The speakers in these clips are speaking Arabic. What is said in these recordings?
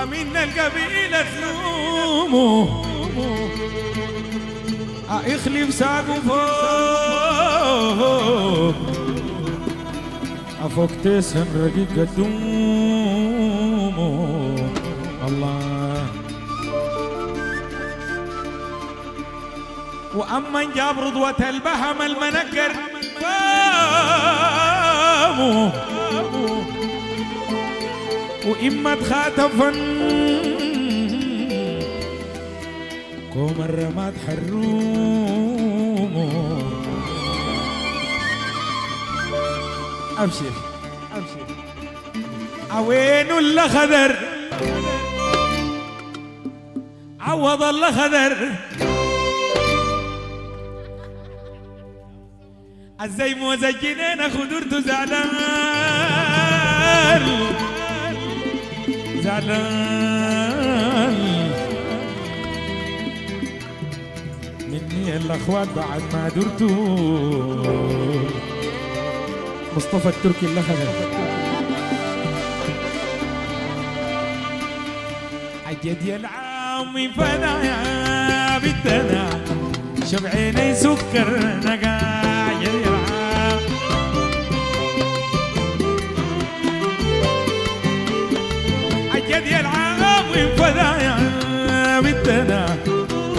أمين القبيلة تلومه يخلف ساقه فوق أفوق تسهم رقيق قدومه الله. وأما جاب رضوة البهم المنكر فامه وإما تخاتفا كوم الرماد حرومه. أبشر أبشر عوين الله خضر عوض الله خضر الزي موزجنين خدرت زعلان زعلان مني الأخوات بعد ما درتو. مصطفى التركي اللي خذ عجد يا العامي فدايا بالدنا شب عيني سكر نقايا يا العام. عجد يا العامي فدايا بالدنا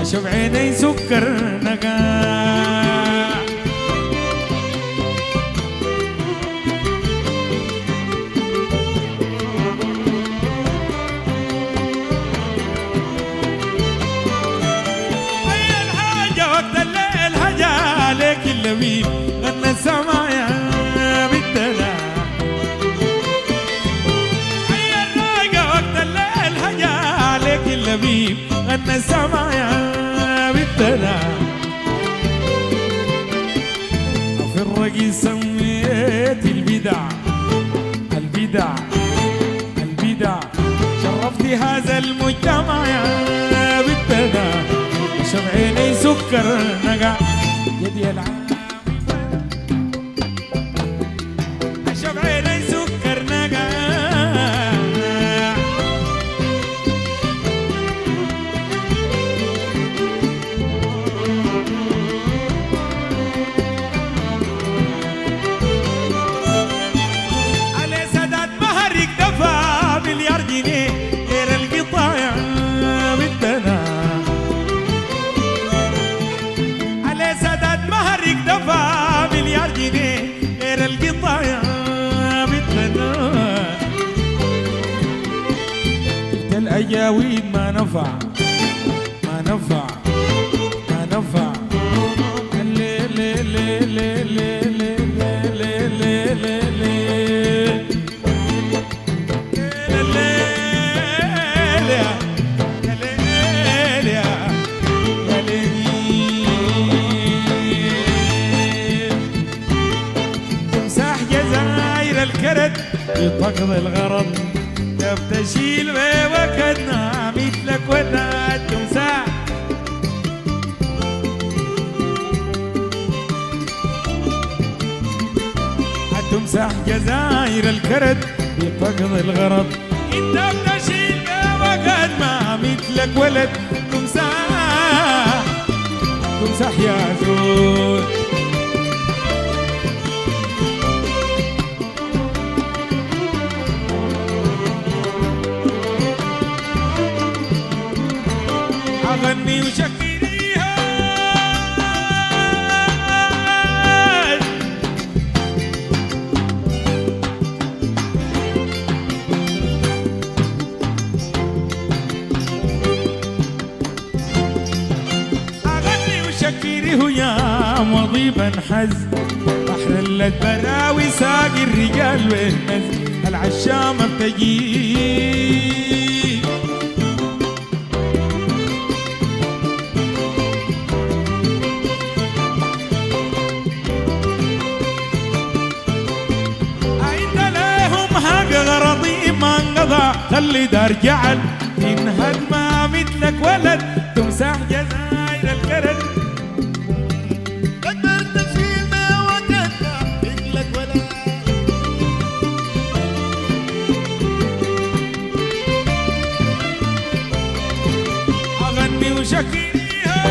شب عيني سكر نقايا. اللبيب غنى السمايا بالدلع حي الراقة وقت الليل هجا عليك اللبيب غنى السمايا بالدلع. وفي الرقي سميت البدع البدع البدع شرفتي هذا المجتمع يا بالدلع شب عيني سكر نقع يدي العام شب عيني سكر نقع. علي سداد مهرك دفع مليار جنيه غير القطايع بالدنا. مهرك دفع مليار جنيه غير القطايع بالدنا. جبت الأجاويد ما نفع ما نفع ما نفع. الليل ليل ليل ليل ليل ليل الكرد يطقضي الغرض جاب تشيل وكدنا مثلك ولا تمساح. التمساح جزاير الكرد يطقضي الغرض انت بتشيل وكدنا مثلك ولد تمساح. تمساح يا زول أغني وشكريها أغني وشكريه يا مضيبا حز بحر البراوي ساق الرجال والنز العشام ارتجي. غرضي ما انقضى خلي دار جعل ينهد ما مثلك ولد تمساح جزاير الكرد. قدر تشيل ما وجدنا مثلك ولد وشكيها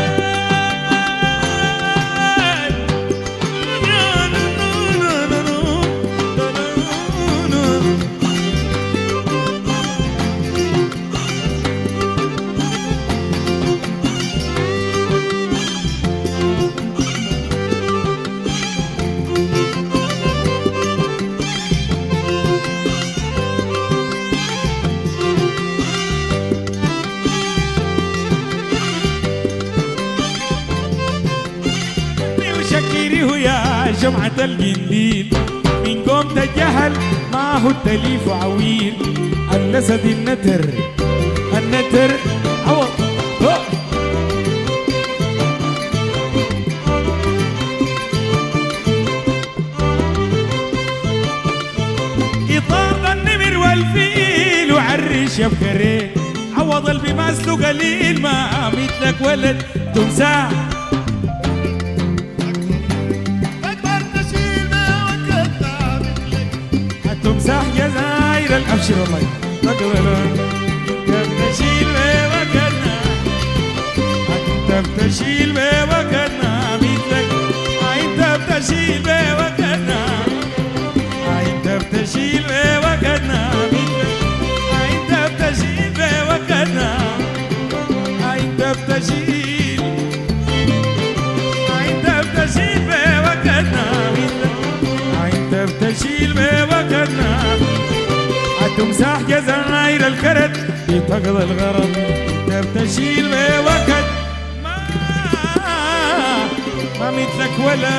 وشكيره يا جمعة القنديل من قوم الجهل ما هو التليف عويل الأسد النتر النتر عوض إطار النمر والفيل وعرش يا بكرين عوض البماس له قليل ما مثلك ولد تمساح تقدر تشيل ما وكلنا مثلك تمساح جزاير الأبشر والله تقدر تشيل وكلنا انت بتشيل وكلنا مثلك انت بتشيل وكلنا انت بتشيل وكلنا مثلك انت بتشيل وكلنا انت بتشيل انت بتشيل وكلنا مثلك انت بتشيل وكلنا التمساح جزاير الكرد يتقضى الغرض انت بتشيل وكد ما مثلك ولا